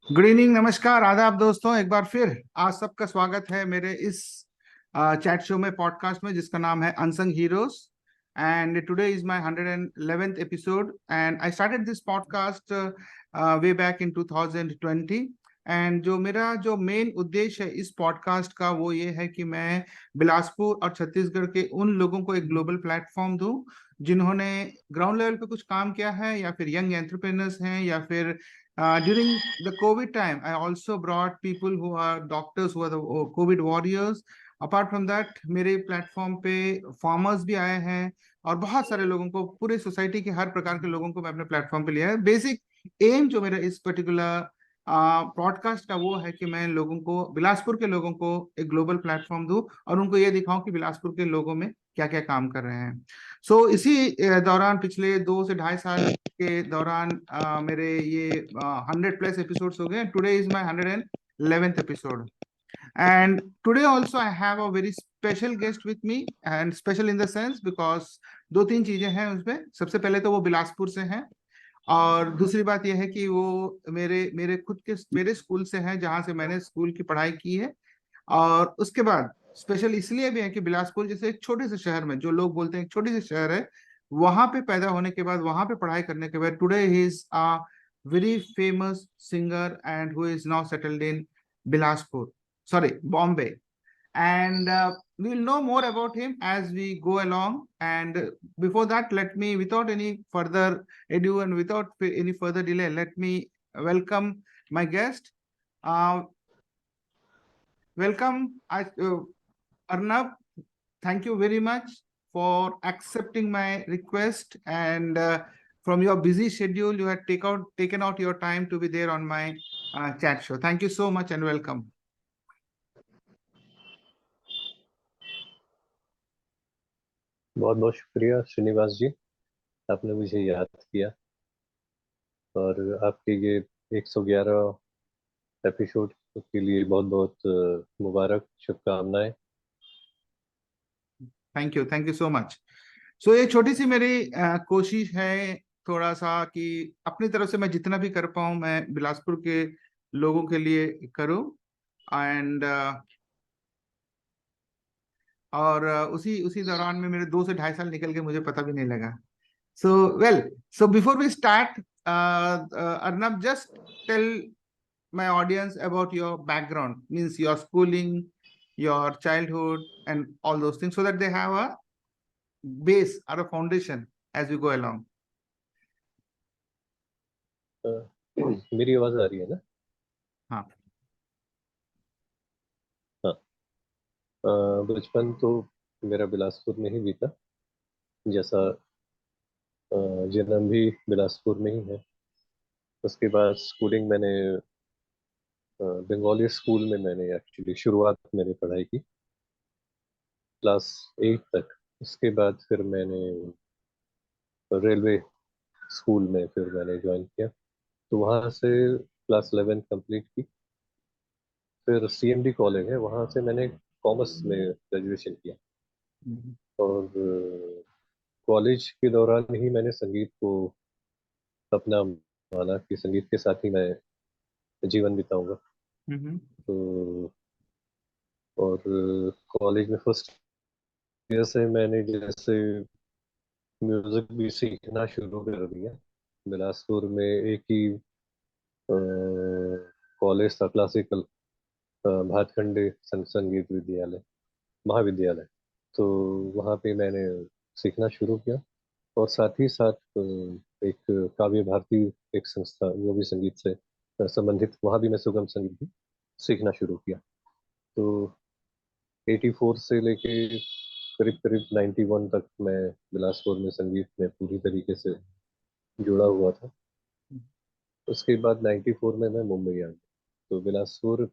Good evening, नमस्कार, आदाब दोस्तों। एक बार फिर आज सबका स्वागत है मेरे इस चैट शो में, पॉडकास्ट में, जिसका नाम है unsung heroes. And today is my 111th episode and I started this podcast way back in 2020। And जो मेन उद्देश्य है इस पॉडकास्ट का वो ये है कि मैं बिलासपुर और छत्तीसगढ़ के उन लोगों को एक ग्लोबल प्लेटफॉर्म दूं जिन्होंने ग्राउंड लेवल पे कुछ काम किया है, या फिर यंग एंटरप्रेन्योर्स हैं, या फिर during the COVID time, I also brought people who are doctors, who are the COVID warriors. Apart from that, मेरे प्लेटफॉर्म पे फार्मर्स भी आए हैं और बहुत सारे लोगों को, पूरे सोसाइटी के हर प्रकार के लोगों को मैं अपने प्लेटफॉर्म पे लिया है। बेसिक एम जो मेरा इस पर्टिकुलर पॉडकास्ट का वो है कि मैं लोगों को, बिलासपुर के लोगों को एक ग्लोबल प्लेटफॉर्म दूं और उनको ये दिखाऊं कि बिलासपुर के लोगों में क्या क्या काम कर रहे हैं। इसी दौरान पिछले 2 से ढाई साल के दौरान मेरे ये 100+ एपिसोड्स हो गए। Today is my 111th episode and today also I have a very special guest with me. And special in the sense because दो तीन चीजें हैं उसमें। सबसे पहले तो वो बिलासपुर से हैं, और दूसरी बात यह है कि वो मेरे मेरे खुद के मेरे स्कूल से हैं, जहाँ से मैंने स्कूल की पढ़ाई की है। और उसके बाद स्पेशल इसलिए भी है कि बिलासपुर जैसे एक छोटे से शहर में, जो लोग बोलते हैं एक छोटी सी शहर है, वहां पे पैदा होने के बाद, वहां पे पढ़ाई करने के बाद, today he is a very famous singer and who is now settled in Bilaspur, sorry, Bombay. And we'll know more about him as we go along. And before that, let me, without any further ado and without any further delay, let me welcome my guest. Uh, welcome, Arnab. Thank you very much for accepting my request. And from your busy schedule, you had taken out your time to be there on my chat show. Thank you so much and welcome. बहुत बहुत शुक्रिया श्रीनिवास जी, आपने मुझे याद किया और आपके ये 111 एपिसोड के लिए बहुत बहुत मुबारक, शुभकामनाएं। Thank you so much. ये छोटी सी मेरी कोशिश है, थोड़ा सा, कि अपनी तरफ से मैं जितना भी कर पाऊँ मैं बिलासपुर के लोगों के लिए करूँ। एंड और उसी उसी दौरान में मेरे 2 से ढाई साल निकल के मुझे पता भी नहीं लगा। Well, before we start, Arnab, just tell my audience about your background, means your schooling, your childhood, and all those things, so that they have a base or a foundation as we go along. अ, मेरी आवाज आ रही है ना? हाँ। हाँ। बचपन तो मेरा बिलासपुर में ही बीता, जैसा जन्म भी बिलासपुर में ही है। उसके बाद स्कूलिंग मैंने बंगाली स्कूल में मैंने एक्चुअली शुरुआत मैंने पढ़ाई की, क्लास 8 तक। उसके बाद फिर मैंने रेलवे स्कूल में फिर मैंने ज्वाइन किया, तो वहाँ से क्लास 11 कंप्लीट की। फिर सीएमडी कॉलेज है, वहाँ से मैंने कॉमर्स में ग्रेजुएशन किया। हम्म। और कॉलेज के दौरान ही मैंने संगीत को अपना माना कि संगीत के साथ ही मैं जीवन बिताऊंगा। हम्म। तो और कॉलेज में फर्स्ट ईयर से मैंने जैसे म्यूजिक भी सीखना शुरू कर दिया। बिलासपुर में एक ही कॉलेज था, क्लासिकल भातखंडे संगीत विद्यालय, महाविद्यालय। तो वहाँ पे मैंने सीखना शुरू किया। और साथ ही साथ एक काव्य भारती एक संस्था, वो भी संगीत से संबंधित, वहाँ भी मैं सुगम संगीत भी सीखना शुरू किया। तो 84 से लेके करीब करीब 91 तक मैं बिलासपुर में संगीत में पूरी तरीके से जुड़ा हुआ था। उसके बाद 94 में मैं मुंबई आ गया, तो बिलासपुर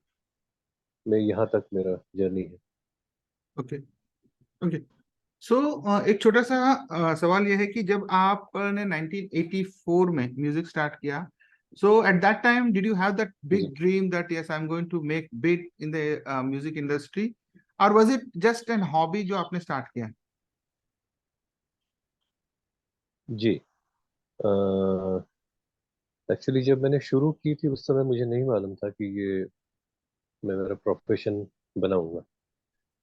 में यहाँ तक मेरा जर्नी है। ओके। ओके। एक छोटा सा सवाल यह है कि जब आपने 1984 में म्यूजिक स्टार्ट किया, at that time did you have that जी big dream that yes I am going to make big in the music industry, और was it just an hobby जो आपने स्टार्ट किया? जी। एक्चुअली जब मैंने शुरू की थी उस समय मुझे नहीं मालूम था कि ये मैं मेरा प्रोफेशन बनाऊंगा।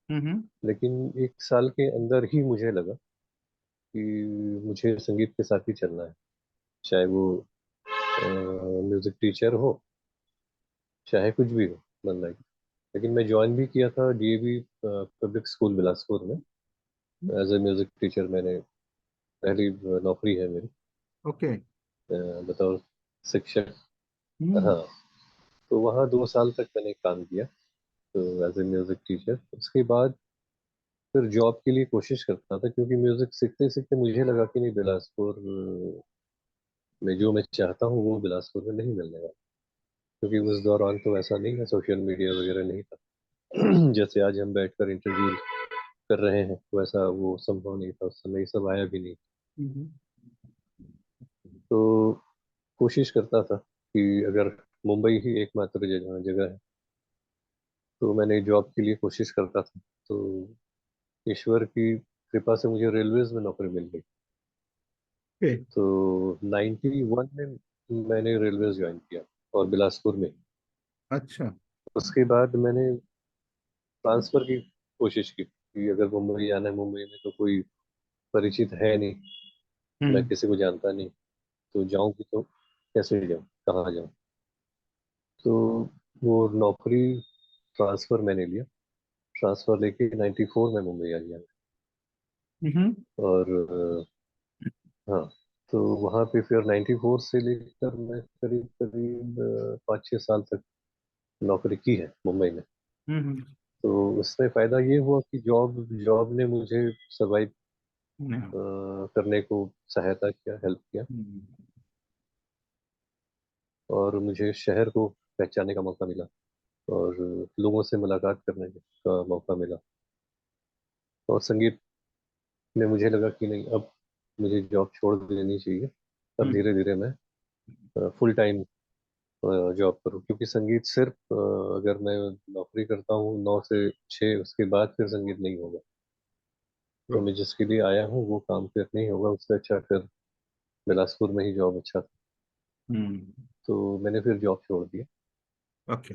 हम्म। लेकिन एक साल के अंदर ही मुझे लगा कि मुझे संगीत के साथ ही चलना है, चाहे वो म्यूजिक टीचर हो, चाहे कुछ भी हो बनना है। लेकिन मैं ज्वाइन भी किया था डीएवी पब्लिक स्कूल बिलासपुर में। एज ए म्यूजिक टीचर मैंने पहली नौकरी है मेरी, ओके। बतौर शिक्षक। हम्म। हाँ, तो वहाँ 2 साल तक मैंने काम किया, तो एज ए म्यूजिक टीचर। उसके बाद फिर जॉब के लिए कोशिश करता था, क्योंकि म्यूजिक सीखते सीखते मुझे लगा कि नहीं, बिलासपुर में जो मैं चाहता हूँ वो बिलासपुर में नहीं मिलने वाला। क्योंकि उस दौरान तो ऐसा नहीं है, सोशल मीडिया वगैरह नहीं था। जैसे आज हम बैठकर इंटरव्यू कर रहे हैं, वैसा वो संभव नहीं था उस समय, ये सब आया भी नहीं। हम्म। तो कोशिश करता था कि अगर मुंबई ही एकमात्र जगह जगह है, तो मैंने जॉब के लिए कोशिश करता था। तो ईश्वर की कृपा से मुझे रेलवेज में नौकरी मिल गई। ओके। तो 91 में मैंने रेलवे ज्वाइन किया, और बिलासपुर में। अच्छा। उसके बाद मैंने ट्रांसफर की कोशिश की कि अगर मुंबई आना है, मुंबई में तो कोई परिचित है नहीं, मैं हम्म। किसी को जानता नहीं, तो जाऊंगी तो कैसे जाऊं, कहाँ जाऊं। तो वो नौकरी, ट्रांसफर मैंने लिया। ट्रांसफर लेके 94 में मुंबई आ गया। हम्म। और हाँ, तो वहाँ पे फिर 94 से लेकर मैं करीब करीब 5-6 साल तक नौकरी की है मुंबई में। हम्म। तो उसमें फायदा ये हुआ कि जॉब जॉब ने मुझे सरवाइव हम्म। करने को सहायता किया, हेल्प किया। हम्म। और मुझे शहर को पहचानने का मौका मिला, और लोगों से मुलाकात करने का मौका मिला। और संगीत में मुझे लगा कि नहीं, अब मुझे जॉब छोड़ देनी चाहिए। अब हम्म। धीरे धीरे मैं फुल टाइम जॉब करूँ, क्योंकि संगीत सिर्फ अगर मैं नौकरी करता हूँ 9 से 6, उसके बाद फिर संगीत नहीं होगा। तो मैं जिसके लिए आया हूँ वो काम फिर नहीं होगा, उससे अच्छा फिर बिलासपुर में ही जॉब अच्छा था। हम्म। तो मैंने फिर जॉब छोड़ दिया। ओके।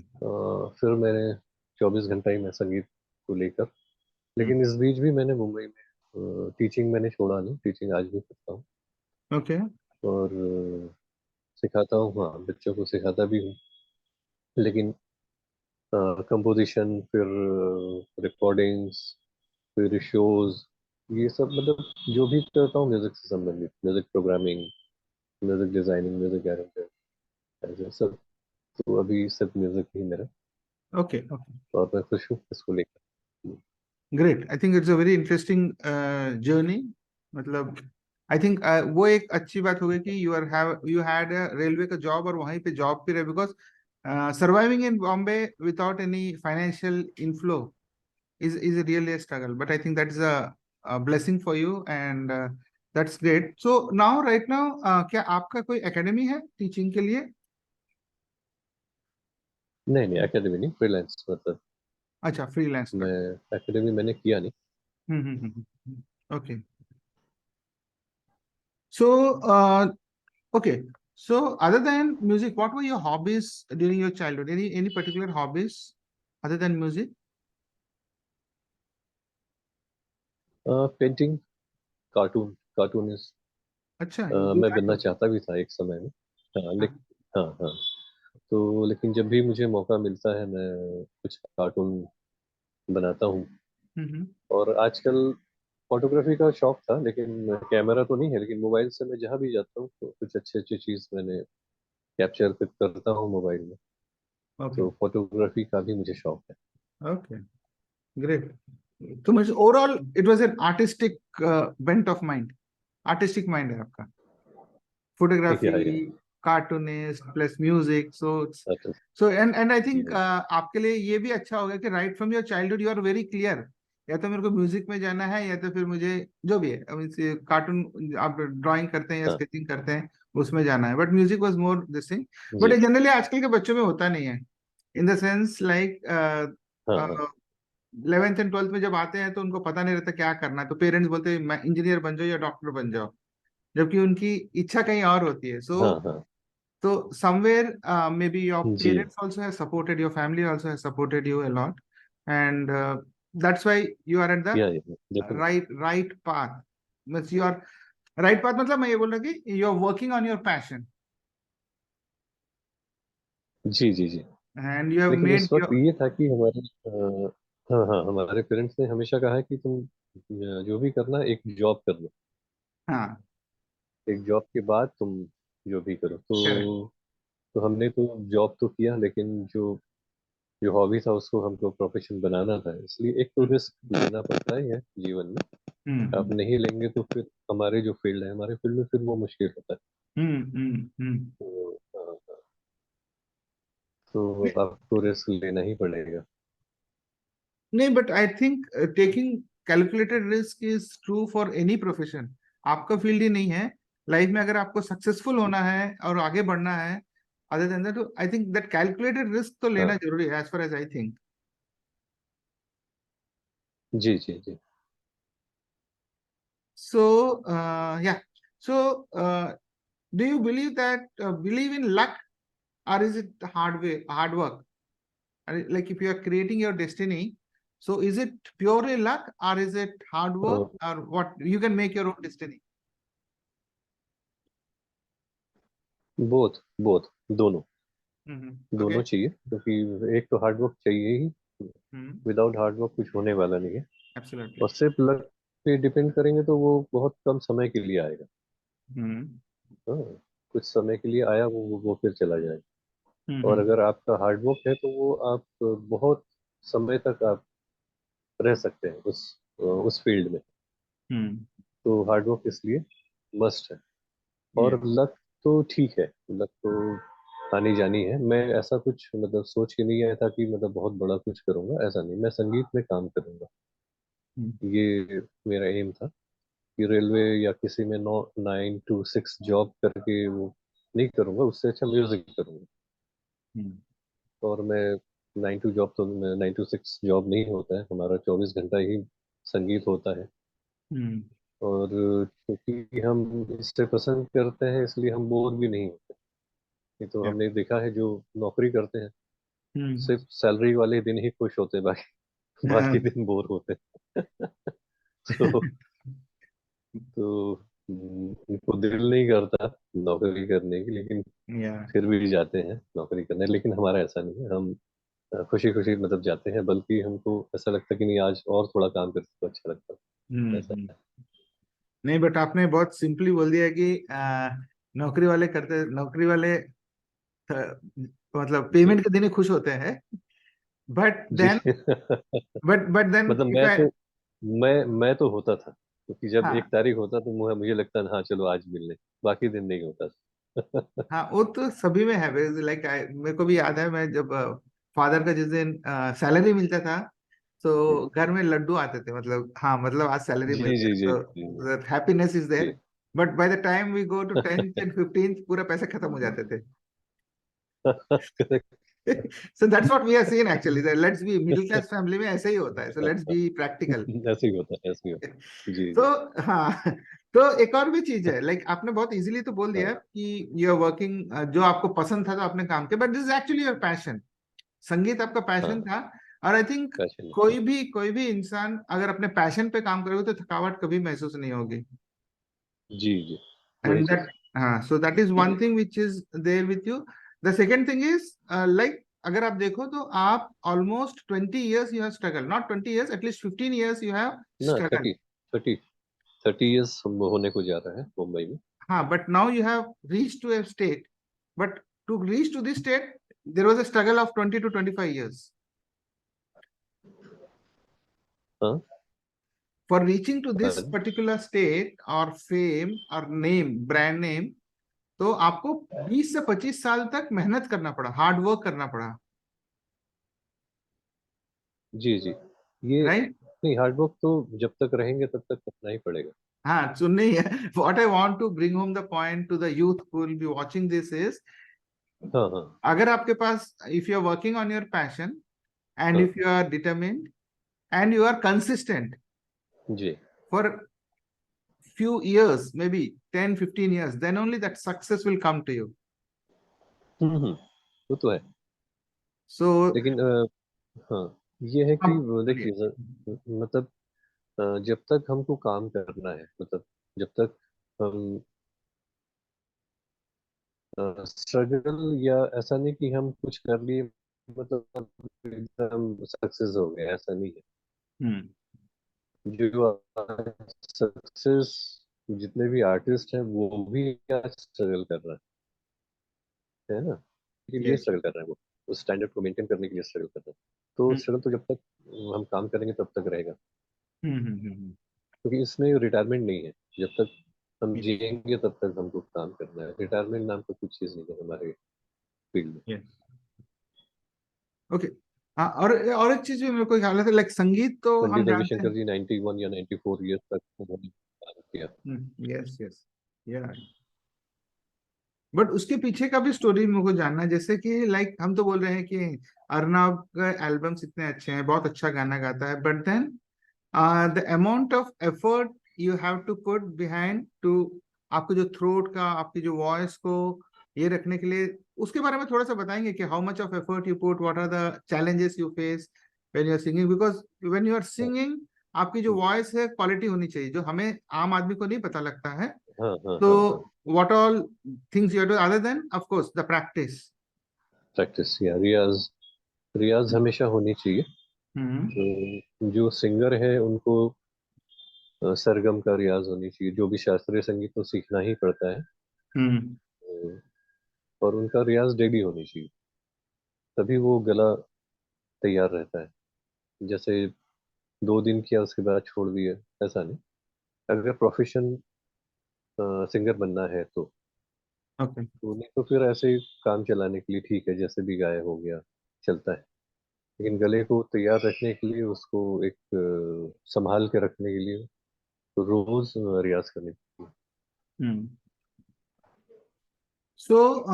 फिर मैंने 24 घंटा ही मैं संगीत को लेकर। हम्म। लेकिन इस बीच भी मैंने मुंबई में टीचिंग मैंने छोड़ा नहीं, टीचिंग आज भी करता हूँ। ओके। और सिखाता हूँ, हाँ, बच्चों को सिखाता भी हूँ। लेकिन कंपोजिशन, फिर रिकॉर्डिंग्स, फिर शोज, ये सब मतलब जो भी करता हूँ म्यूजिक से संबंधित, music programming, music designing, music arrangement, ऐसे सब। तो अभी सब म्यूजिक ही मेरा। ओके। ओके। और मैं खुश हूँ इसको लेकर। Great. I think it's a very interesting journey. मतलब आई थिंक वो एक अच्छी बात हो गई कि यू हैड रेलवे का जॉब और वहीं पे जॉब भी रहे, because surviving in Bombay without any financial inflow is really a struggle, but I think that is a blessing for you, and that's great. So now right now क्या आपका कोई academy है टीचिंग के लिए? नहीं नहीं, एकेडमी नहीं, फ्रीलांस मतलब। अच्छा, फ्रीलांस मैं करते। एकेडमी मैंने किया नहीं। Okay. So okay, so other than music, what were your hobbies during your childhood? Any particular hobbies other than music? Painting, cartoon, cartoonist अच्छा, you do मैं that बनना also. चाहता भी था एक समय में। हाँ, हाँ। लेकिन हाँ हाँ, तो लेकिन जब भी मुझे मौका मिलता है मैं कुछ कार्टून बनाता हूँ। हम्म। और आजकल फोटोग्राफी का शौक था, लेकिन कैमरा तो नहीं है, लेकिन मोबाइल से मैं जहाँ भी जाता हूँ तो कुछ अच्छी अच्छी चीज़ मैंने कैप्चर करता हूँ मोबाइल में। ओके। तो फोटोग्राफी का भी मुझे शौक है। ओके। ग्रेट। तो मुझे overall it was an artistic bent of mind, artistic mind है आपका, फोटोग्राफी, या कार्टूनिस्ट प्लस म्यूजिक, अच्छा, सो एंड आई थिंक या आपके लिए ये भी अच्छा होगा कि right from your childhood you are very clear, या तो मेरे को म्यूजिक में जाना है या तो फिर मुझे जो भी है कार्टून आप ड्राइंग करते हैं या हाँ स्केचिंग करते हैं उसमें जाना है, but music was more this thing. But ji, generally आजकल के बच्चों में होता नहीं है, इन द सेंस लाइक हाँ हाँ 11th एंड 12th में जब आते हैं तो उनको पता नहीं रहता क्या करना है, तो पेरेंट्स बोलते हैं मैं इंजीनियर बन जाओ या डॉक्टर बन जाओ, जबकि उनकी इच्छा कहीं और होती है। सो हाँ हाँ So somewhere, maybe your ji parents also have supported, your family also has supported you a lot, and that's why you are at the या definite right path. Means you are right path. मतलब मैं ये बोल रहा कि you are working on your passion जी जी जी। and you have लेकिन made उस वक्त your ये था कि हमारे हाँ हाँ हमारे पेरेंट्स ने हमेशा कहा है कि तुम जो भी करना एक जॉब कर लो, हाँ एक जॉब के बाद तुम जो भी करो। correct. तो हमने तो जॉब तो किया, लेकिन जो जो हॉबी था उसको हमको प्रोफेशन बनाना था, इसलिए एक तो हम्म रिस्क लेना पड़ता ही है जीवन में। आप हम्म नहीं लेंगे तो फिर हमारे जो फील्ड है, हमारे फील्ड में फिर वो मुश्किल होता है। हम्म। तो तो आपको रिस्क लेना ही पड़ेगा। नहीं, but I think taking calculated risk is true for any profession. आपका फील्ड ही नहीं है लाइफ में, अगर आपको सक्सेसफुल होना है और आगे बढ़ना है, other than that I think that calculated risk तो लेना हाँ जरूरी है, as far as I think. जी जी जी। So ya, so do you believe that believe in luck, or is it hard work? Like if you are creating your destiny, so is it purely luck, or is it hard work, or what you can make your own destiny? Both both दोनों Okay. दोनों चाहिए, क्योंकि एक तो hard work चाहिए ही। Hmm. Without hard work कुछ होने वाला नहीं है। और Absolutely. सिर्फ लक पे डिपेंड करेंगे तो वो बहुत कम समय के लिए आएगा। Hmm. हाँ, कुछ समय के लिए आया, वो फिर चला जाएगा। और Hmm. अगर आपका हार्ड वर्क है तो वो आप बहुत समय तक आप रह सकते हैं उस फील्ड में। Hmm. तो हार्ड वर्क इसलिए मस्ट है। Yeah. और लक तो ठीक है, लक तो आनी जानी है। मैं ऐसा कुछ मतलब सोच के नहीं आया था कि मतलब बहुत बड़ा कुछ करूंगा, ऐसा नहीं। मैं संगीत में काम करूंगा, Hmm. ये मेरा एम था। कि रेलवे या किसी में 9 to 6 जॉब करके वो नहीं करूंगा, उससे अच्छा म्यूजिक करूंगा। Hmm. और मैं 9 to 6 जॉब नहीं होता है हमारा, 24 घंटा ही संगीत होता है। Hmm. और क्योंकि हम इससे पसंद करते हैं इसलिए हम बोर भी नहीं होते। ये तो Yeah. हमने देखा है, जो नौकरी करते हैं Hmm. सिर्फ सैलरी वाले दिन ही खुश होते हैं, बाकी Uh, बाकी दिन बोर होते हैं। तो तो उनको दिल नहीं करता नौकरी करने की, लेकिन yeah. फिर भी जाते हैं नौकरी करने। लेकिन हमारा ऐसा नहीं है, हम खुशी खुशी मतलब जाते हैं, बल्कि हमको ऐसा लगता है कि नहीं आज और थोड़ा काम करते तो अच्छा लगता है, ऐसा Hmm. है। नहीं, बट आपने बहुत सिंपली बोल दिया कि नौकरी वाले करते, नौकरी वाले मतलब जी पेमेंट के दिन ही खुश होते हैं। But ji. Then, but then मतलब इफ आई, मैं तो होता था, क्योंकि जब एक हाँ तारीख होता तो मुझे लगता था हाँ चलो आज मिलने, बाकी दिन नहीं होता था। हाँ, वो तो सभी में है। लाइक मेरे को भी याद है, मैं जब फादर का जिस दिन सैलरी मिलता था, जी तो घर में लड्डू आते थे, मतलब हाँ, मतलब आज सैलरी जी मिल जी गया, जी तो happiness is ji. There. But by the time we go to 10th and 15th, पूरा पैसे खत्म हो जाते थे। Correct. So that's what we are seeing actually, that let's be middle class family में ऐसे ही होता है, so let's be practical. ऐसे ही होता है, ऐसे ही होता है। जी तो जी। हाँ, तो एक और भी चीज है, लाइक आपने बहुत इजीली तो बोल दिया हाँ कि यू आर वर्किंग, जो आपको पसंद था तो आपने काम किया, but this is actually your passion. संगीत आपका पैशन हाँ था। और आई थिंक पैशन। कोई भी इंसान अगर अपने पैशन पे काम करेगा तो थकावट कभी महसूस नहीं होगी। जी जी वही एंड चीज। दैट, हाँ, so that is one thing which is there with you. The second thing is, like अगर आप देखो तो आप almost 20 years you have struggle, not 20 years, at least 15 years you have ना स्ट्रगल। 30 30 30 इयर्स होने को जा रहा है मुंबई में। हाँ, but now you have reached to a state, but to reach to this state there was a struggle of 20 to 25 years. हाँ For reaching to this हाँ particular state or fame or name, brand name, तो आपको 20 से 25 साल तक मेहनत करना पड़ा, हार्ड वर्क करना पड़ा, जी जी। ये राइट? नहीं, हार्ड वर्क तो जब तक रहेंगे तब तक करना ही पड़ेगा। हाँ, सुनने ही है। What I want to bring home the point to the youth who will be watching this is, हाँ हाँ अगर आपके पास, if you are working on your passion and हाँ if you are determined and you are consistent ji for few years, maybe 10, 15 years, then only that success will come to you. वो तो है। सो लेकिन हाँ, ये है कि अब वो बोलिए। देखिए मतलब जब तक हमको काम करना है, मतलब जब तक हम स्ट्रगल, या ऐसा नहीं कि हम कुछ कर लिए मतलब एकदम सक्सेस हो गए, ऐसा नहीं है। हम्म। जो सक्सेस, जितने भी आर्टिस्ट हैं वो भी आज स्ट्रगल कर रहे हैं, है ना, के लिए यस। स्ट्रगल कर रहे हैं वो, उस स्टैंडर्ड को मेंटेन करने के लिए स्ट्रगल कर रहे हैं। तो हम्म स्ट्रगल तो जब तक हम काम करेंगे तब तक रहेगा, हम्म। क्योंकि इसमें रिटायरमेंट नहीं है। जब तक हम यस जिएंगे तब तक हमको काम करना है। रिटायरमेंट नाम का कुछ चीज नहीं है हमारे फील्ड में। यस। ओके। हाँ, और एक चीज भी मेरे को ख्याल है, लाइक संगीत तो हम पंडित जानते रविशंकर हैं। जी 91 या 94 ईयर्स तक उन्होंने काम किया। Yes yes. या बट उसके पीछे का भी स्टोरी मेरे को जानना है, जैसे कि लाइक हम तो बोल रहे हैं कि अर्नब का एल्बम्स इतने अच्छे हैं, बहुत अच्छा गाना गाता है, but then the amount of effort you have to put behind to, आपको जो थ्रोट का, आपकी जो वॉइस को ये रखने के लिए, उसके बारे में थोड़ा सा बताएंगे कि how much of effort you put, what are the challenges you face when you are singing, because when you are singing आपकी जो वॉइस है क्वालिटी होनी चाहिए, जो हमें आम आदमी को नहीं पता लगता है। हाँ हाँ तो हाँ हाँ। what all things you have to, other than of course the practice? Practice या रियाज, रियाज हमेशा होनी चाहिए। हम्म जो सिंगर है उनको सरगम का रियाज होनी चाहिए। जो भी शास्त्रीय संगीत तो सीखना ही पड़ता है। हम्म। और उनका रियाज डेली होनी चाहिए, तभी वो गला तैयार रहता है। जैसे 2 दिन किया उसके बाद छोड़ दिया, ऐसा नहीं। अगर प्रोफेशन सिंगर बनना है ओके। तो नहीं तो फिर ऐसे ही काम चलाने के लिए ठीक है, जैसे भी गाया हो गया, चलता है। लेकिन गले को तैयार रखने के लिए, उसको एक संभाल के रखने के लिए तो रोज रियाज करनी पड़ती है। हम्म। सो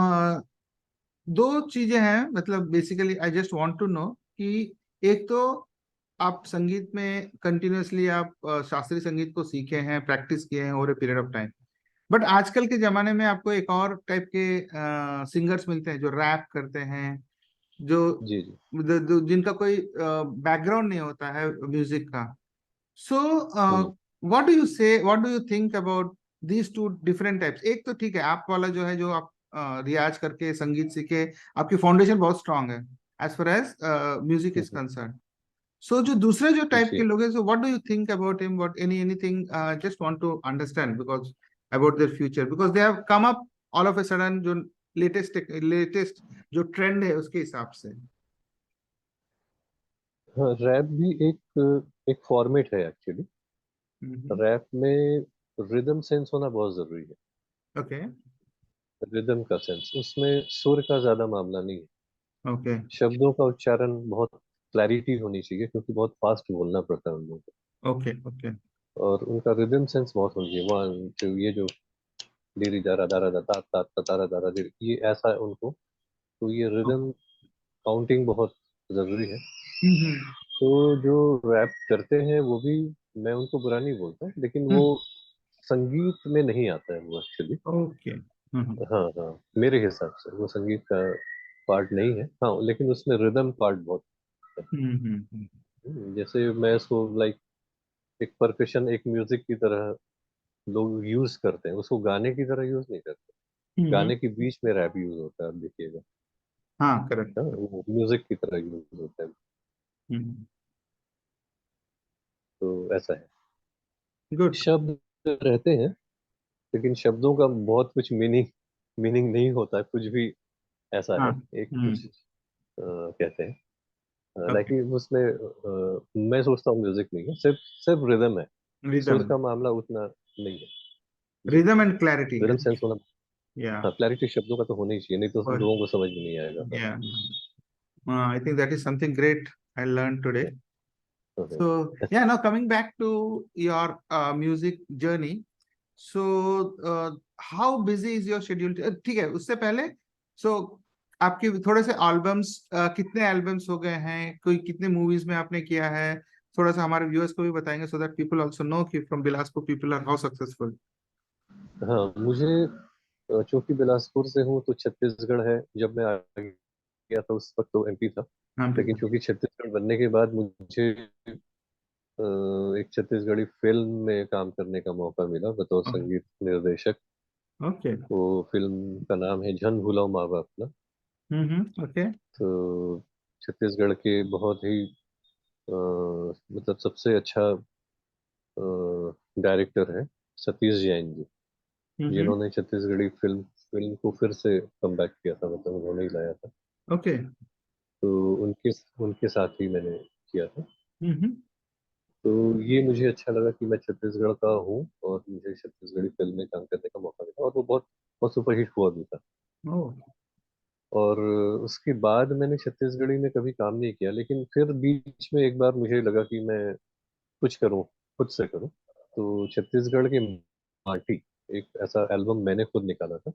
दो चीजें हैं, मतलब basically I just want to know कि एक तो आप संगीत में कंटिन्यूअसली आप शास्त्रीय संगीत को सीखे हैं, प्रैक्टिस किए हैं over a period of time, but आजकल के जमाने में आपको एक और टाइप के सिंगर्स मिलते हैं जो रैप करते हैं, जो जी जी। जिनका कोई बैकग्राउंड नहीं होता है म्यूजिक का। So, hmm what do you say? What do you think about these two different types? एक तो ठीक है, आप वाला जो है, जो आप रियाज करके संगीत सीखे, आपकी फाउंडेशन बहुत स्ट्रांग है as far as music is hmm, concern. सो जो दूसरे जो टाइप के जी। लोग हैं, so what do you think about him? What anything? Just want to understand because about their future because they have come up all of a sudden, जो latest जो trend है उसके हिसाब से। हाँ, रैप भी एक फॉर्मेट है एक्चुअली। रैप में रिदम सेंस होना बहुत जरूरी है। ओके रिदम का सेंस, उसमें सुर का ज्यादा मामला नहीं है। ओके शब्दों का उच्चारण बहुत क्लैरिटी होनी चाहिए, क्योंकि बहुत फास्ट बोलना पड़ता है उन लोगों ओके ओके। को। और उनका रिदम सेंस बहुत होनी चाहिए। 1 2, ये जो धीरे दारा दारा दा ता ता ता तारा दारा धीरे, ये ऐसा है उनको। तो ये रिदम काउंटिंग बहुत जरूरी है। हम्म तो जो रैप करते हैं वो भी, मैं उनको बुरा नहीं बोलता, लेकिन वो हम्म। संगीत में नहीं आता है वो एक्चुअली। ओके। हाँ हाँ, मेरे हिसाब से वो संगीत का पार्ट नहीं है। हाँ, लेकिन उसमें रिदम पार्ट बहुत है। हम्म। जैसे मैं इसको लाइक एक परकशन, एक म्यूजिक की तरह लोग यूज करते हैं, उसको गाने की तरह यूज नहीं करते। हम्म। गाने के बीच में रैप यूज होता है, आप देखिएगा। हाँ करेक्ट। हाँ, वो म्यूजिक की तरह यूज होता है। हम्म। तो ऐसा है। गुड। शब्द रहते हैं, लेकिन शब्दों का बहुत कुछ मीनिंग मीनिंग नहीं होता है कुछ भी। ऐसा हाँ। है, एक कुछ कहते हैं लाइक ओके। उसमें मैं सोचता हूँ म्यूजिक नहीं है, सिर्फ सिर्फ रिदम है। सुर रिदम। का मामला उतना नहीं है। जी। Rhythm and clarity. Rhythm sense होना। या हाँ, क्लैरिटी शब्दों का तो होना ही चाहिए, नहीं तो लोगों को समझ में नहीं आएगा। हाँ। या आई think that is something great I learn today. हाँ, हाँ। So yeah, now coming back to your music journey. So how busy is your schedule? ठीक है, उससे पहले so आपके थोड़े से एल्बम्स, कितने एल्बम्स हो गए हैं, कोई कितने मूवीज में आपने किया है, थोड़ा सा हमारे व्यूअर्स को भी बताएंगे so that people also know कि from Bilaspur people are how successful. हाँ, मुझे चूंकि बिलासपुर से हूँ तो छत्तीसगढ़ है। जब मैं आ गया था उस वक्त तो एमपी था। हाँ लेकिन ठीक चूंकि छत्तीसगढ़ बनने के बाद मुझे अ, एक छत्तीसगढ़ी फिल्म में काम करने का मौका मिला बतौर है। संगीत निर्देशक। ओके। वो फिल्म का नाम है झन भूलाओ माँ बाप ना। ओके। तो छत्तीसगढ़ के बहुत ही मतलब सबसे अच्छा डायरेक्टर है सतीश जैन जी, हम्म। जिन्होंने छत्तीसगढ़ी फिल्म फिल्म को फिर से कमबैक किया था, मतलब उन्होंने ही लाया था। ओके। तो उनके उनके साथ ही मैंने किया था। हम्म। तो ये मुझे अच्छा लगा कि मैं छत्तीसगढ़ का हूँ और मुझे छत्तीसगढ़ी फिल्म में काम करने का मौका मिला, और वो बहुत बहुत सुपरहिट हुआ भी था। ओ। और उसके बाद मैंने छत्तीसगढ़ी में कभी काम नहीं किया, लेकिन फिर बीच में एक बार मुझे लगा कि मैं कुछ करूँ, खुद से करूँ। तो छत्तीसगढ़ की माटी, एक ऐसा एल्बम मैंने खुद निकाला था।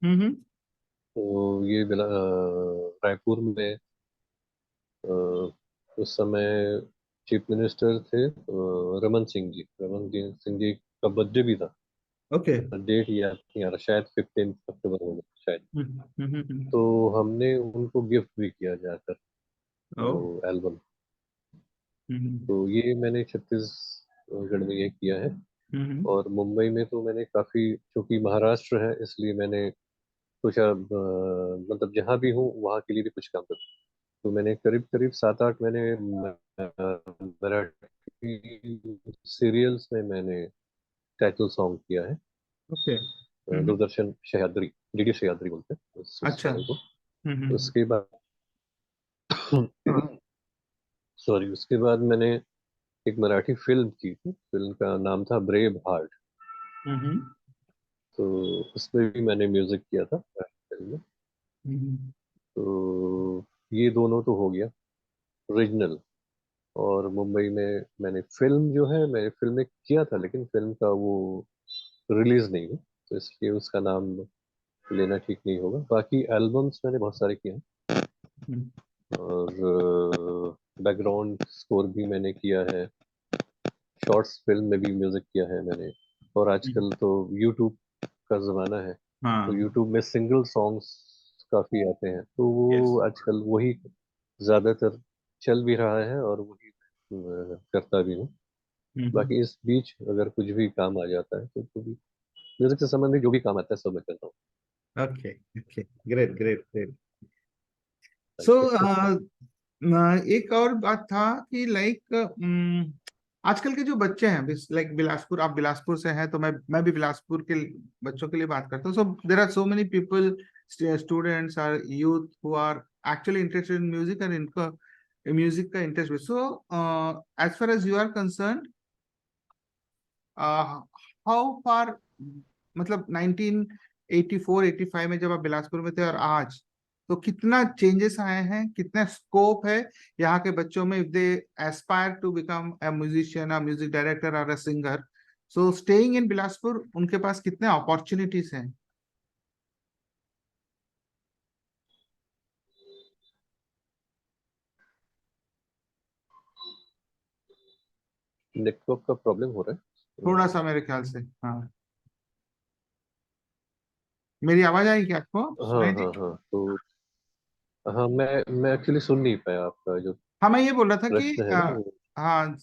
हम्म। तो ये रायपुर में अ, उस समय चीफ मिनिस्टर थे रमन सिंह जी। सिंह जी का बर्थडे भी था। ओके। डेट याद नहीं आ रहा, शायद 15 अक्टूबर होगा शायद। हम्म। तो हमने उनको गिफ्ट भी किया जाकर ओ। वो एल्बम। हम्म। तो ये मैंने छत्तीसगढ़ में ये किया है। हम्म। और मुंबई में तो मैंने काफी, क्योंकि महाराष्ट्र है इसलिए मैंने कुछ मतलब जहाँ भी हूँ वहाँ के लिए भी कुछ काम करूँ। तो मैंने करीब करीब 7-8 मैंने मराठी सीरियल्स में मैंने टाइटल सॉन्ग किया है। ओके। दूरदर्शन सह्याद्री, डीडी सह्याद्री बोलते हैं उस अच्छा। चैनल को। हम्म। उसके बाद सॉरी, उसके बाद मैंने एक मराठी फिल्म की थी। फिल्म का नाम था ब्रेव हार्ट। हम्म। तो उसमें भी मैंने म्यूजिक किया था फिल्म में। हम्म। तो ये दोनों तो हो गया ओरिजिनल। और मुंबई में मैंने फिल्म जो है, मैंने फिल्म में किया था, लेकिन फिल्म का वो रिलीज नहीं हुई, तो इसलिए उसका नाम लेना ठीक नहीं होगा। बाकी एल्बम्स मैंने बहुत सारे किए हैं। और बैकग्राउंड स्कोर भी मैंने किया है। शॉर्ट्स फिल्म में भी म्यूजिक किया है मैंने। और आजकल तो यूट्यूब का जमाना है, तो हाँ। यूट्यूब में सिंगल सॉन्ग्स काफी आते हैं, तो यस। वो आजकल वही ज्यादातर चल भी रहा है और वही करता भी हूँ। हम्म। बाकी इस बीच अगर कुछ भी काम आ जाता है तो भी म्यूजिक से संबंधित जो भी काम आता है सब मैं करता हूँ। Okay. Okay. Great great great. So thank you. एक और बात था कि लाइक आजकल के जो बच्चे हैं, लाइक बिलासपुर, आप बिलासपुर से हैं तो मैं भी बिलासपुर के बच्चों के लिए बात करता हूँ। So there are so many people, students are youth who are actually interested in music and इनका म्यूजिक का इंटरेस्ट भी। So as far as you are concern, how far, मतलब 1984 85 में जब आप बिलासपुर में थे और आज, तो कितना चेंजेस आए हैं, कितना स्कोप है यहाँ के बच्चों में, if they aspire to become a musician, a music director और a singer, so staying in Bilaspur, उनके पास कितने अपॉर्चुनिटीज हैं? नेटवर्क का प्रॉब्लम हो रहा थोड़ा है। सा मेरे ख्याल से, हाँ। मेरी आवाज आई क्या आपको, हाँ सुनाई दी? हाँ हाँ। तो हाँ, मैं एक्चुअली सुन नहीं पाया आपका जो हाँ, मैं ये बोल रहा था कि प्रश्न है ना वो। हाँ,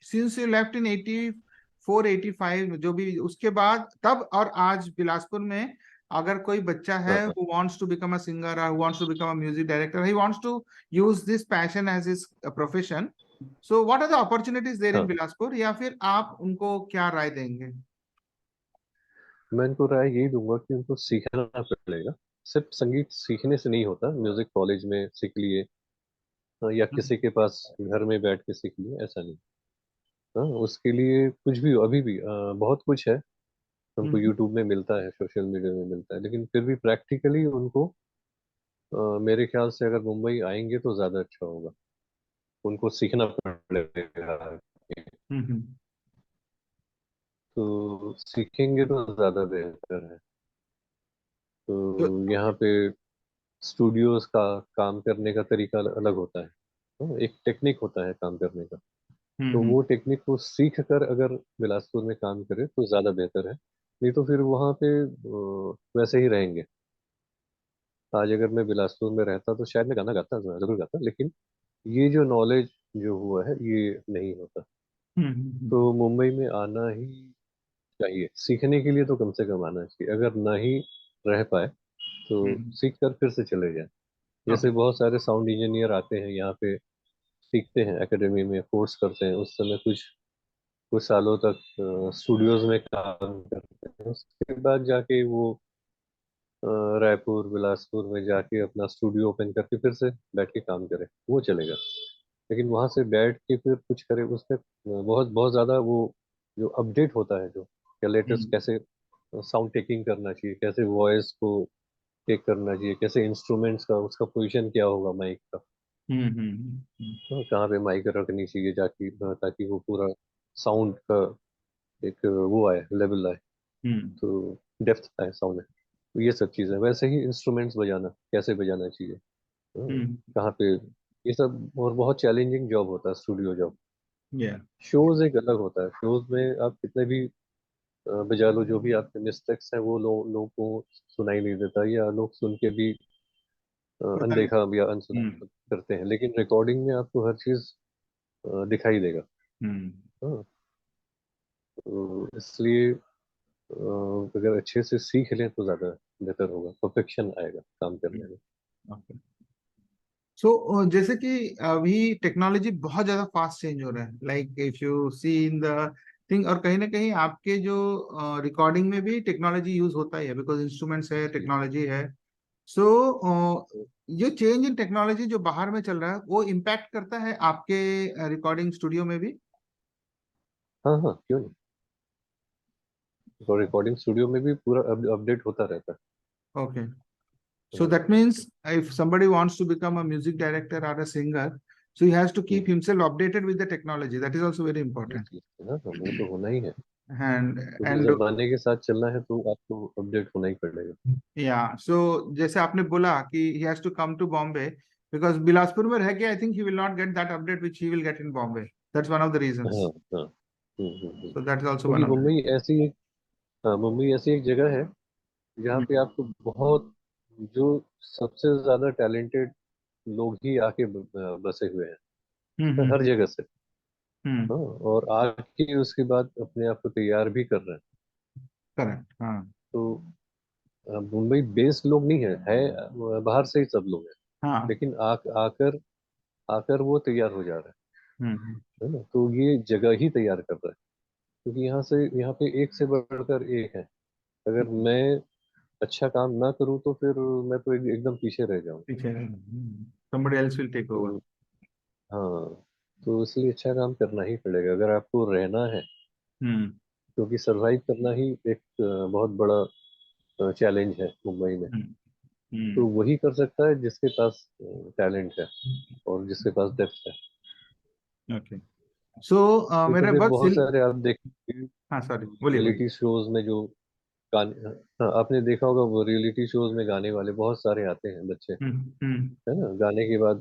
सिंस यू लेफ्ट इन 84 85, जो भी उसके बाद, तब और आज बिलासपुर में अगर कोई बच्चा हाँ है हाँ who wants to become a singer or who wants to become a music director, he wants to use this passion as his profession, so what are the opportunities there in हाँ। बिलासपुर, या फिर आप उनको क्या राय देंगे? मैं इनको राय यही दूंगा कि उनको सीखना पड़ेगा। सिर्फ संगीत सीखने से नहीं होता, म्यूजिक कॉलेज में सीख लिए या किसी के पास घर में बैठ के सीख लिए, ऐसा नहीं। हाँ, उसके लिए कुछ भी हो, अभी भी बहुत कुछ है। उनको हम्म। यूट्यूब में मिलता है, सोशल मीडिया में मिलता है, लेकिन फिर भी प्रैक्टिकली उनको मेरे ख्याल से अगर मुंबई आएंगे तो ज्यादा अच्छा होगा। उनको सीखना पड़ेगा। हम्म। तो सीखेंगे तो ज्यादा बेहतर है। तो तो यहाँ पे स्टूडियोज का काम करने का तरीका अलग होता है। एक टेक्निक होता है काम करने का। तो हम्म। वो टेक्निक को सीख कर अगर बिलासपुर में काम करे तो ज्यादा बेहतर है। नहीं तो फिर वहाँ पे वैसे ही रहेंगे। आज अगर मैं बिलासपुर में रहता तो शायद मैं गाना गाता, जरूर गाता, लेकिन ये जो नॉलेज जो हुआ है ये नहीं होता। हम्म तो मुंबई में आना ही चाहिए, सीखने के लिए तो कम से कम आना चाहिए। अगर ना ही रह पाए तो सीख कर फिर से चले जाए। जैसे ओके। बहुत सारे साउंड इंजीनियर आते हैं यहाँ पे, सीखते हैं एकेडमी में, कोर्स करते हैं, उस समय कुछ कुछ सालों तक स्टूडियोज में काम करते हैं, उसके बाद जाके वो रायपुर बिलासपुर में जाके अपना स्टूडियो ओपन करके फिर से बैठ के काम करे, वो चलेगा। लेकिन वहां से बैठ के फिर कुछ करे, उसमें बहुत बहुत ज्यादा वो जो अपडेट होता है, जो क्या लेटेस्ट, हम्म कैसे साउंड टेकिंग करना चाहिए, कैसे वॉइस को टेक करना चाहिए, कैसे इंस्ट्रूमेंट्स का उसका पोजीशन क्या होगा माइक का, कहाँ पे माइक रखनी चाहिए जाके, ताकि वो पूरा साउंड का एक वो आए, लेवल आए, हम्म तो डेप्थ आए साउंड में। तो ये सब चीज़ें, वैसे ही इंस्ट्रूमेंट्स बजाना, कैसे बजाना चाहिए, हम्म कहाँ पे, ये सब। और बहुत चैलेंजिंग जॉब होता है स्टूडियो जॉब। या शोज एक अलग होता है, शोज में आप कितने भी बजा लो, जो भी आपके मिस्टेक्स हैं वो लोगों को सुनाई नहीं देता, या लोग सुन के भी अनदेखा या अनसुना हम्म करते हैं, लेकिन रिकॉर्डिंग में आपको हर चीज दिखाई देगा। हम्म हाँ, तो इसलिए अगर अच्छे से सीख लें तो ज्यादा बेहतर होगा, परफेक्शन आएगा काम करने में। ओके। सो जैसे कि अभी टेक्नोलॉजी बहुत ज्यादा फास्ट चेंज हो रहा है, like if you see in the thing, और कहीं ना कहीं आपके जो रिकॉर्डिंग में भी टेक्नोलॉजी यूज होता ही है, बिकॉज इंस्ट्रूमेंट्स है, जी। टेक्नोलॉजी है। सो ये चेंज इन टेक्नोलॉजी जो बाहर में चल रहा है वो इम्पैक्ट करता है आपके रिकॉर्डिंग स्टूडियो में भी? हाँ हाँ, क्यों नहीं। तो रिकॉर्डिंग स्टूडियो में भी पूरा अपडेट होता रहता ओके। है। So that means if somebody wants to become a music director or a singer, so he has to keep himself updated with the technology. That is also very ये important. चीज है ना, वो तो होना ही है, And क्योंकि and जमाने के साथ चलना है तो आपको अपडेट होना ही पड़ेगा। yeah, so जैसे आपने बोला कि he has to come to Bombay because Bilaspur में रह के I think he will not get that update which he will get in Bombay. That's one of the हाँ reasons. हाँ। हम्म। So that is also one क्योंकि of the. Mumbai ऐसी एक, हाँ, मुंबई ऐसी एक जगह है जहाँ पे आपको बहुत, जो सबसे ज्यादा टैलेंटेड लोग ही आके बसे हुए हैं हर हम्म जगह से। हाँ, हम्म और आके उसके बाद अपने आप को तैयार भी कर रहे हैं। करेक्ट हाँ तो मुंबई बेस्ड लोग नहीं है बाहर से ही सब लोग हैं, हाँ लेकिन आकर आकर वो तैयार हो जा रहे हम्म हैं, है ना। तो ये जगह ही तैयार कर रहा है, क्योंकि यहाँ पे एक से बढ़कर एक है। अगर हम्म, मैं अच्छा काम ना करूँ तो फिर मैं तो एकदम पीछे रह जाऊँ। ठीक है। Somebody else will take over. तो हाँ, तो इसलिए अच्छा काम करना ही पड़ेगा अगर आपको रहना है, हम्म क्योंकि सरवाइव करना ही एक बहुत बड़ा चैलेंज है मुंबई में। हम्म तो हम्म वही कर सकता है जिसके पास टैलेंट है और जिसके पास डेप्थ है। ओके। सो नहीं तो मेरा फिर बहुत बहुत सिल सारे आप देखिए, हाँ सॉरी, बोलिए बोलिए। रियलिटी शोज में जो गाने, हाँ, आपने देखा होगा, वो रियलिटी शोज में गाने वाले बहुत सारे आते हैं बच्चे, हम्म। है ना। गाने के बाद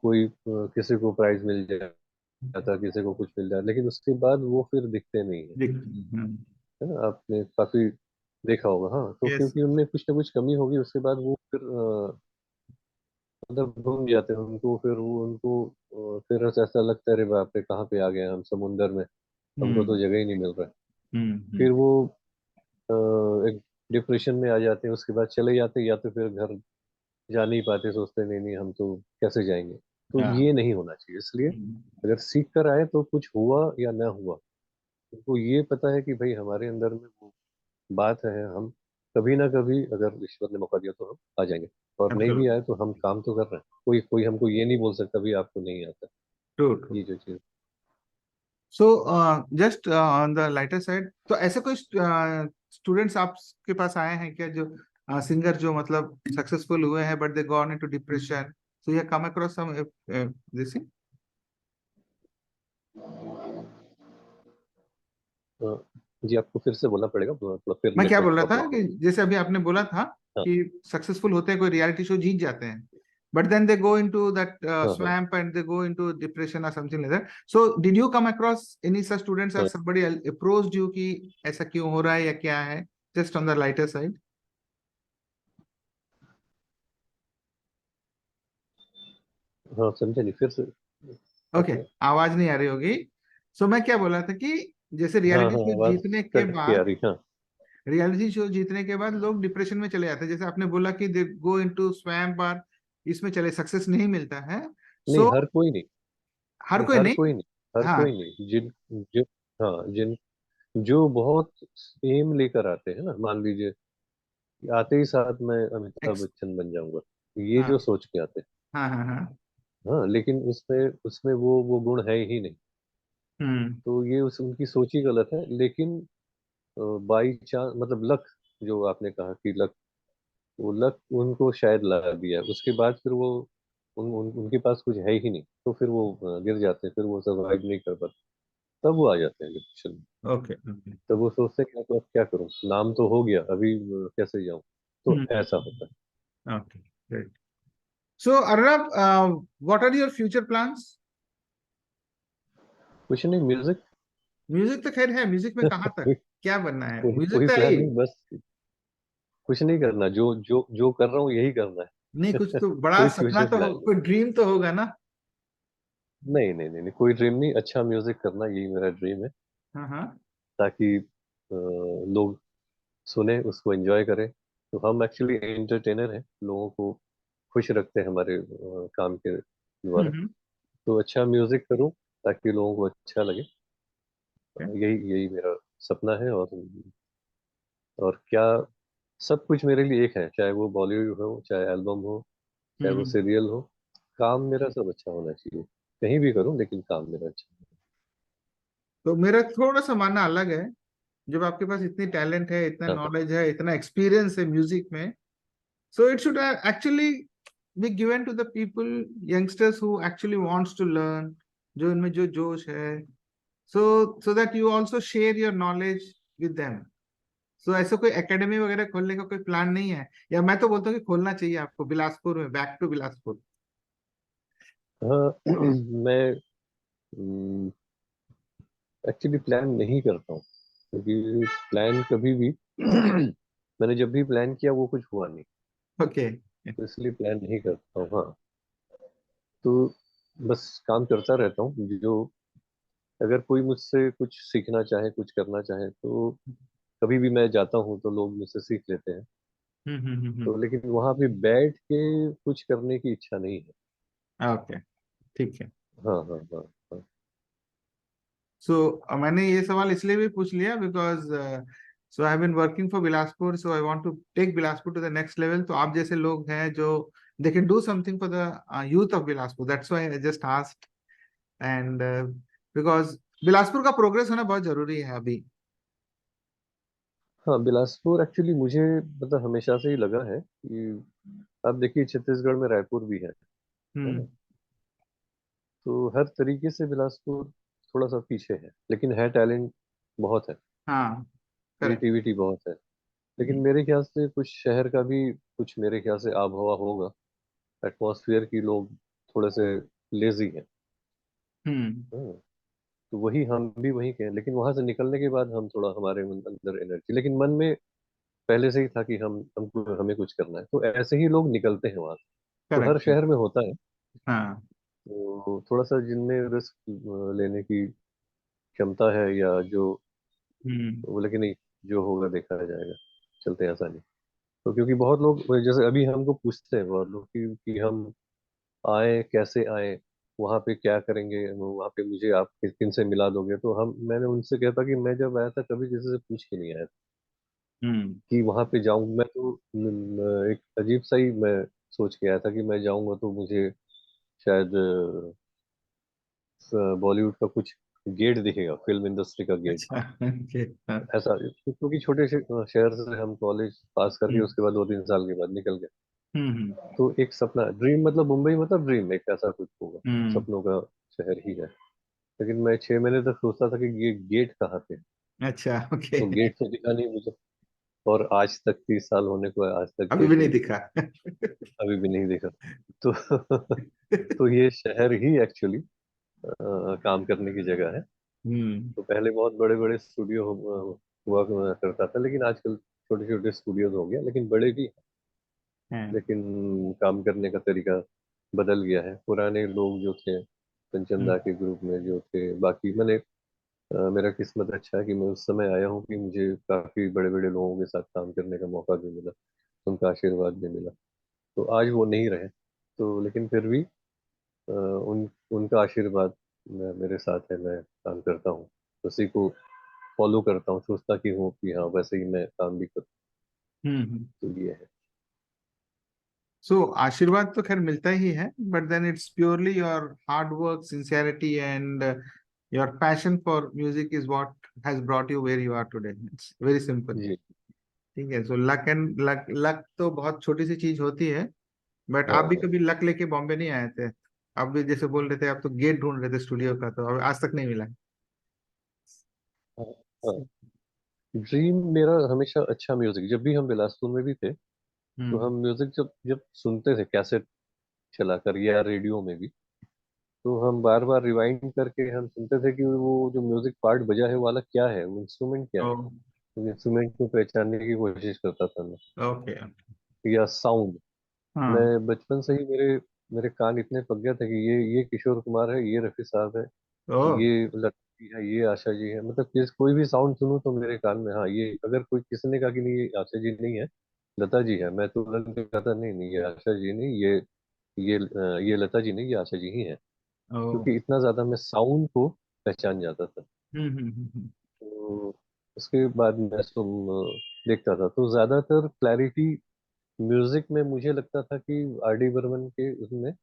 कोई किसी को प्राइज मिल जाता, किसी को कुछ मिल जाता, लेकिन उसके बाद वो फिर दिखते नहीं है, देख है ना। आपने काफी देखा होगा। हाँ, तो यस। क्योंकि उनमें कुछ ना कुछ कमी होगी, उसके बाद वो फिर मतलब घूम जाते हैं, उनको फिर वो उनको फिर ऐसा लगता है, अरे बाप रे, कहाँ पे आ गए हम, समुंदर में, हमको तो हम्म जगह ही नहीं मिल रहा है। हम्म फिर वो अ, एक डिप्रेशन में आ जाते हैं, उसके बाद चले जाते हैं, या तो फिर घर जा नहीं पाते, सोचते नहीं नहीं हम तो कैसे जाएंगे। तो या ये नहीं होना चाहिए। इसलिए अगर सीख कर आए तो कुछ हुआ या ना हुआ, उनको ये पता है कि भाई हमारे अंदर में वो बात है, हम कभी ना कभी अगर ईश्वर ने मौका दिया तो हम आ जाएंगे, और नहीं भी एब्सोल्युटली आए तो हम काम तो कर रहे हैं। कोई कोई हमको ये नहीं बोल सकता भी आपको नहीं आता। True true. ये जो चीज। So just on the lighter side, तो ऐसे कोई स्टूडेंट्स आपके पास आए हैं क्या जो सिंगर जो मतलब सक्सेसफुल हुए हैं but they gone into depression, so you come across some this? Uh, जी, आपको फिर से बोलना पड़ेगा, थोड़ा फिर मैं क्या नेटवर्क बोल रहा था प्रॉब्लम हो कि जैसे अभी आपने बोला था रहा। हाँ कि सक्सेसफुल होते हैं, कोई रियलिटी शो जीत जाते हैं, but then they go into that हाँ हाँ swamp and they go into depression or something like that. So did you come across any such students or हाँ somebody approached you कि ऐसा क्यों हो रहा है या क्या है, just on the lighter side? हाँ, समझे नहीं, फिर से ओके, बताइए। आवाज नहीं आ रही होगी। सो मैं क्या बोला था कि जैसे हाँ रियलिटी हाँ, शो आवाज जीतने के कट के आ बाद, रही, हाँ। रियलिटी शो जीतने के बाद लोग डिप्रेशन में चले जाते हैं, जैसे आपने बोला कि दे गो इनटू स्वैम्प और इसमें चले, सक्सेस नहीं मिलता है। नहीं, सो हर कोई नहीं। हर नहीं, कोई हर नहीं। कोई नहीं। हर हाँ। कोई नहीं, जिन जो हाँ, जिन जो बहुत एम लेकर आते हैं ना, मान लीजिए कि आते ही साथ मैं अमिताभ एक्स। बच्चन बन जाऊंगा, ये हाँ जो सोच के आते हैं। हाँ हाँ हाँ। हाँ, लेकिन उसमें उसमें वो गुण है ही नहीं। हम्म तो ये उनकी सोच ही गलत है। लेकिन बाई चांस, मतलब लक, जो आपने कहा कि लक, वो लक उनको शायद ला दिया, उसके बाद फिर वो उनके पास कुछ है ही नहीं, तो फिर वो गिर जाते हैं, फिर वो सर्वाइव नहीं कर पाते, तब वो आ जाते हैं डिप्रेशन में। Okay okay. तब वो सोचते हैं कि अब क्या करूं, नाम तो हो गया, अभी कैसे जाऊं। तो हम्म ऐसा होता है। Okay, great. So Arnab, what are your future plans? कुछ नहीं, म्यूजिक। म्यूजिक तो खैर है, म्यूजिक में कहाँ तक, कोई क्या बनना है, म्यूजिक कोई तो है प्लान ही। नहीं, बस कुछ नहीं करना, जो जो जो कर रहा हूँ यही करना नहीं, कुछ है। तो बड़ा कोई सपना फ्यूचर तो प्लान नहीं। कोई ड्रीम तो होगा ना? नहीं नहीं नहीं नहीं, कोई ड्रीम नहीं, अच्छा म्यूजिक करना यही मेरा ड्रीम है। हाँ हाँ। ताकि लोग सुने, उसको एंजॉय करें। तो हम एक्चुअली एंटरटेनर हैं, लोगों को खुश रखते हैं हमारे काम के द्वारा। हम्म। तो अच्छा म्यूजिक करूं ताकि लोगों को अच्छा लगे। Okay. यही यही मेरा सपना है। और क्या, सब कुछ मेरे लिए एक है, चाहे वो बॉलीवुड हो, चाहे एल्बम हो, चाहे वो हम्म। सीरियल हो। काम मेरा सब अच्छा होना चाहिए, कहीं भी करूं लेकिन काम मेरा अच्छा तो मेरा थोड़ा सा मानना अलग है। जब आपके पास इतनी टैलेंट है, इतना हो। हाँ हाँ नॉलेज है, इतना एक्सपीरियंस है म्यूजिक में, so it should actually be given to the people, youngsters who actually wants to learn, जो इनमें जो जोश है, so so that you also share your knowledge with them. So ऐसा कोई एकेडमी वगैरह खोलने का कोई प्लान नहीं है? या मैं तो बोलता हूँ कि खोलना चाहिए आपको बिलासपुर में, बैक टू बिलासपुर। हाँ। मैं एक्चुअली प्लान नहीं करता हूँ, क्योंकि प्लान कभी भी मैंने जब भी प्लान किया वो कुछ हुआ नहीं, ओके। तो इसलिए प्लान नहीं करता हूँ। हाँ, तो बस काम करता रहता हूँ। जो अगर कोई मुझसे कुछ सीखना चाहे, कुछ करना चाहे, तो कभी भी मैं जाता हूँ तो लोग मुझसे सीख लेते हैं। तो लेकिन वहां पे बैठ के कुछ करने की इच्छा नहीं है। ओके, ठीक है। हाँ हाँ हाँ हाँ। सो मैंने ये सवाल इसलिए भी पूछ लिया because so I have been working for Bilaspur, so I want to take Bilaspur to the next level. तो आप जैसे लोग हैं जो they can do something for the youth of Bilaspur, that's why I just asked. And because Bilaspur का progress होना बहुत जरूरी है अभी। हाँ, बिलासपुर एक्चुअली मुझे मतलब हमेशा से ही लगा है कि आप देखिए छत्तीसगढ़ में रायपुर भी है ना। हम्म। तो हर तरीके से बिलासपुर थोड़ा सा पीछे है, लेकिन है टैलेंट बहुत है, हाँ, करेक्ट। क्रिएटिविटी बहुत है। लेकिन मेरे ख्याल से कुछ शहर का भी कुछ मेरे ख्याल से आब हवा होगा, एटमॉस्फेयर की लोग थोड़े से लेजी हैं। हम्म। हाँ, तो वही हम भी वही के हैं, लेकिन वहां से निकलने के बाद हम थोड़ा, हमारे अंदर एनर्जी, लेकिन मन में पहले से ही था कि हमको हमें कुछ करना है, तो ऐसे ही लोग निकलते हैं वहां से। तो हर करेक्ट। शहर में होता है। हाँ। तो थोड़ा सा जिनमें रिस्क लेने की क्षमता है, या जो हम्म। बोले कि नहीं, जो होगा देखा जाएगा, चलते हैं, ऐसा नहीं। तो क्योंकि बहुत लोग जैसे अभी हमको पूछते हैं बहुत लोग कि हम आए कैसे आए, वहाँ पे क्या करेंगे, वहाँ पे मुझे आप किन से मिला दोगे। तो मैंने उनसे कहता कि मैं जब आया था कभी किसी से पूछ के नहीं आया था हम्म। कि वहाँ पे जाऊँ मैं। तो एक अजीब सा ही मैं सोच के आया था कि मैं जाऊंगा तो मुझे शायद बॉलीवुड का कुछ गेट दिखेगा, फिल्म इंडस्ट्री का गेट। अच्छा। ओके। हाँ। ऐसा, क्योंकि छोटे शहर से हम कॉलेज पास करके हम्म उसके बाद 2-3 साल के बाद निकल गए। हम्म। तो एक सपना, ड्रीम, मतलब मुंबई मतलब ड्रीम, एक ऐसा कुछ होगा, हम्म। सपनों का शहर ही है। लेकिन मैं 6 महीने तक सोचता था कि ये गेट कहाँ पे है। अच्छा, ओके। तो गेट तो दिखा नहीं मुझे। और आज तक 30 साल होने को है, आज तक अभी भी नहीं लेकिन दिखा। अभी भी नहीं देखा। तो तो ये शहर ही एक्चुअली काम करने की जगह है। हम्म। तो पहले बहुत बड़े बड़े स्टूडियो हुआ करता था, लेकिन आजकल छोटे छोटे स्टूडियोज हो गया, लेकिन बड़े भी। हाँ। लेकिन काम करने का तरीका बदल गया है। पुराने लोग जो थे कंचन हम्म। दा के ग्रुप में जो थे, बाकी मैंने मेरा किस्मत अच्छा है कि मैं उस समय आया हूँ कि मुझे काफी बड़े बड़े लोगों के साथ काम करने का मौका भी मिला, उनका आशीर्वाद भी मिला। तो आज वो नहीं रहे, तो लेकिन फिर भी उनका आशीर्वाद मेरे साथ है। मैं काम करता हूँ, उसी को फॉलो करता हूँ, सोचता कि हूँ कि हाँ वैसे ही मैं काम भी करूँ। हम्म। तो ये है। सो आशीर्वाद तो खैर मिलता ही है, but then it's purely your hard work, sincerity and your passion for music is what has brought you where you are today. It's very simple. जी। ठीक है। So luck and luck, luck तो बहुत छोटी सी चीज होती है। बट आप भी हाँ कभी लक लेके बॉम्बे नहीं आए थे? आप भी जैसे बोल रहे थे, आप तो गेट ढूंढ रहे थे स्टूडियो का, तो अब आज तक नहीं मिला। हाँ हाँ। ड्रीम मेरा हमेशा अच्छा म्यूजिक, जब भी हम बिलासपुर में भी थे तो हम्म। हम म्यूजिक जब जब सुनते थे कैसेट चलाकर या रेडियो में भी, तो हम बार बार रिवाइंड करके हम सुनते थे कि वो जो म्यूजिक पार्ट बजा है वो वाला क्या है, वो इंस्ट्रूमेंट क्या ओ। है। इंस्ट्रूमेंट को पहचानने की कोशिश करता था मैं, ओके। या साउंड। हाँ। मैं बचपन से ही मेरे मेरे कान इतने पक गया था कि ये किशोर कुमार है, ये रफी साहब है, ओ। ये लता जी है, ये आशा जी है। मतलब कोई भी साउंड सुनूं तो मेरे कान में, हाँ ये, अगर कोई किसी ने कहा कि नहीं ये आशा जी नहीं है, लता जी है, मैं तुरंत कहता नहीं नहीं ये आशा जी नहीं, ये लता जी नहीं, ये आशा जी ही है। ओ। क्योंकि इतना ज्यादा मैं साउंड को पहचान जाता था। हम्म। तो उसके बाद मैं देखता था, तो ज्यादातर क्लैरिटी म्यूजिक में मुझे लगता था कि आर डी बर्मन के उसमें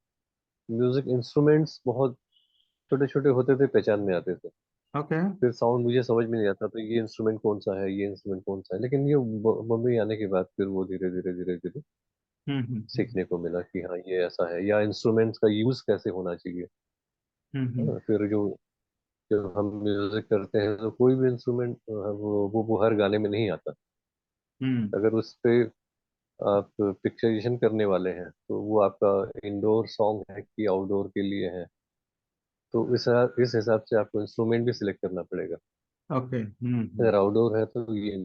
म्यूजिक इंस्ट्रूमेंट्स बहुत छोटे छोटे होते थे, पहचान में आते थे। ओके। फिर साउंड मुझे समझ में नहीं आता, तो ये इंस्ट्रूमेंट कौन सा है, ये इंस्ट्रूमेंट कौन सा है। लेकिन ये बम्बई आने के बाद फिर वो धीरे धीरे धीरे धीरे हम्म। सीखने को मिला कि हाँ ये ऐसा है, या इंस्ट्रूमेंट्स का यूज कैसे होना चाहिए। हम्म। हाँ, फिर जो जब हम म्यूजिक करते हैं तो कोई भी इंस्ट्रूमेंट वो हर गाने में नहीं आता। हम्म। अगर उस पे आप पिक्चराइजेशन करने वाले हैं तो वो आपका इंडोर सॉन्ग है कि आउटडोर के लिए है, तो इस हिसाब से आपको इंस्ट्रूमेंट भी सिलेक्ट करना पड़ेगा। ओके। अगर आउटडोर है तो ये,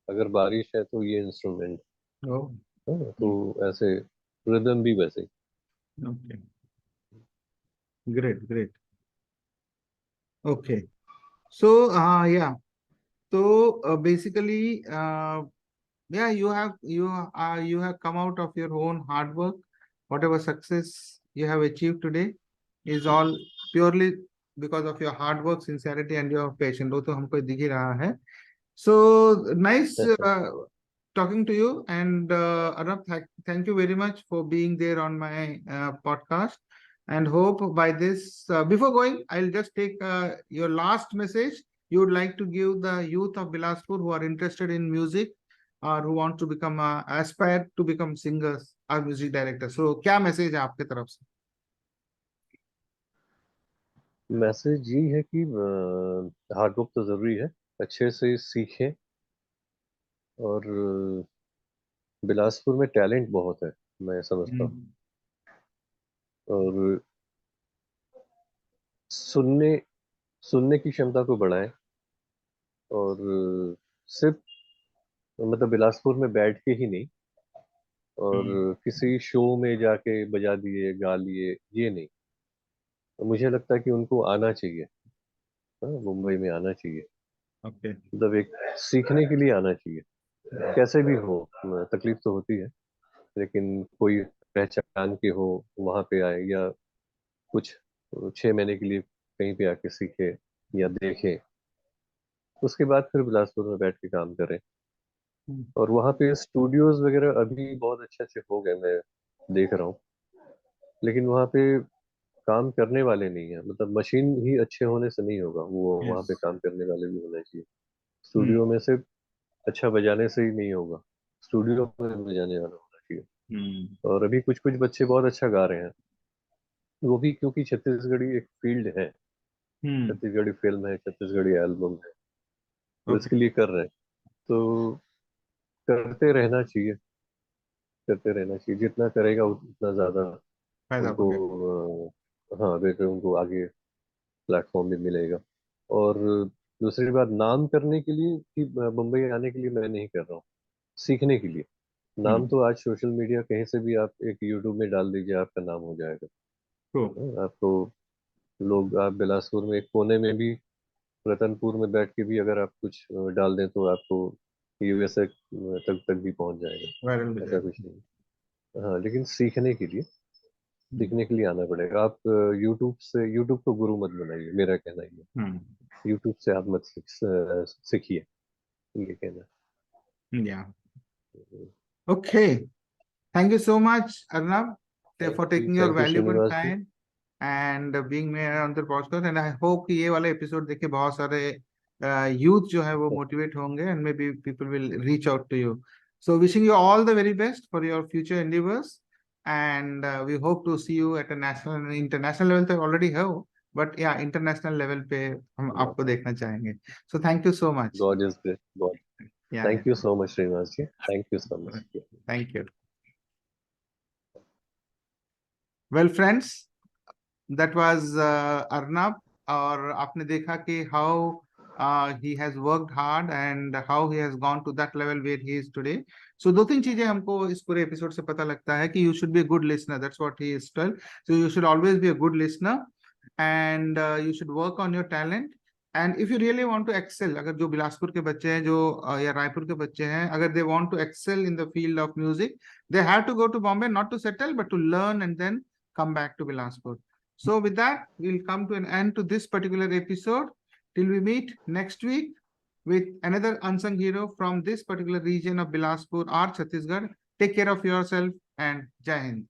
अगर बारिश है तो ये इंस्ट्रूमेंट। ओ। हाँ, तो ऐसे रिदम भी वैसे ही। ओके। Great great. ओके। सो या, तो basically yeah, you have come out of your own hard work. Whatever success you have achieved today is all purely because of your hard work, sincerity and your passion. वो तो हमको दिख ही रहा है. So nice talking to you, and Arnab, thank you very much for being there on my podcast. And hope by this, before going, I'll just take your last message you would like to give the youth of Bilaspur who are interested in music or who want to become aspire to become singers or music directors. So क्या message है आपके तरफ से? Message ये है कि hard work तो जरूरी है, अच्छे से सीखें। और बिलासपुर में टैलेंट बहुत है, मैं समझता हूँ। हम्म। और सुनने सुनने की क्षमता को बढ़ाएं। और सिर्फ मतलब बिलासपुर में बैठ के ही नहीं, और हम्म। किसी शो में जाके बजा दिए गा लिए, ये नहीं। तो मुझे लगता है कि उनको आना चाहिए, हाँ, मुंबई में आना चाहिए। ओके। मतलब एक सीखने के लिए आना चाहिए। कैसे भी हो, तकलीफ तो होती है, लेकिन कोई पहचान के हो वहां पे आए, या कुछ 6 महीने के लिए कहीं पे आके सीखे या देखे, उसके बाद फिर बिलासपुर में बैठ के काम करें। और वहाँ पे स्टूडियोज वगैरह अभी बहुत अच्छे अच्छे हो गए, मैं देख रहा हूँ। लेकिन वहाँ पे काम करने वाले नहीं है, मतलब मशीन ही अच्छे होने से नहीं होगा, वो वहाँ यस। पे काम करने वाले भी होने चाहिए। हम्म। स्टूडियो में से अच्छा बजाने से ही नहीं होगा, स्टूडियो में बजाने वाला होना चाहिए। हम्म। और अभी कुछ कुछ बच्चे बहुत अच्छा गा रहे हैं, वो भी क्योंकि छत्तीसगढ़ी एक फील्ड है, हम्म। छत्तीसगढ़ी फिल्म है, छत्तीसगढ़ी एल्बम है, तो ओके। इसके लिए कर रहे हैं। तो करते रहना चाहिए, करते रहना चाहिए। जितना करेगा उतना ज्यादा फायदा उनको पकड़े। हाँ बेटर, उनको आगे प्लेटफॉर्म भी मिलेगा। और दूसरी बात, नाम करने के लिए कि मुंबई आने के लिए मैं नहीं कर रहा हूँ, सीखने के लिए। नाम हम्म। तो आज सोशल मीडिया कहीं से भी आप एक यूट्यूब में डाल दीजिए, आपका नाम हो जाएगा। ट्रू। आपको लोग, आप बिलासपुर में एक कोने में भी, रतनपुर में बैठ के भी अगर आप कुछ डाल दें तो आपको यूएसए तक तक भी पहुंच वायरल हो जाएगा, ऐसा कुछ जाएगा। नहीं। हाँ, लेकिन सीखने के लिए, हम्म। सीखने के लिए आना पड़ेगा। आप यूट्यूब से, यूट्यूब को गुरु मत बनाइए, मेरा कहना ये है। हम्म। यूट्यूब से आप मत सीखिए, ये कहना या। है। Okay. Thank you so much, Arnab, for taking your thank you valuable Srinivas ji. time and being here on the podcast. And I hope कि ये वाला एपिसोड देख के बहुत सारे यूथ जो है वो मोटिवेट होंगे and maybe people will reach out to you. So wishing you all the very best for your future endeavors, and we hope to see you at a national and international level. तो already हो, but yeah, international level पे हम आपको देखना चाहेंगे. So thank you so much. God is great, God. Yeah, thank yeah. You so much Srinivas ji, thank you so much. Thank you. Well, friends, that was Arnab. और आपने देखा कि how he has worked hard and how he has gone to that level where he is today. So दो तीन चीजें हमको इस पूरे एपिसोड से पता लगता है कि you should be a good listener. That's what he is told. So you should always be a good listener and you should work on your talent. And if you really want to excel, अगर जो बिलासपुर के बच्चे हैं जो या रायपुर के बच्चे हैं, अगर they want to excel in the field of music, they have to go to Bombay, not to settle, but to learn and then come back to Bilaspur. So with that, we'll come to an end to this particular episode. Till we meet next week with another unsung hero from this particular region of Bilaspur or Chhattisgarh. Take care of yourself and Jai Hind.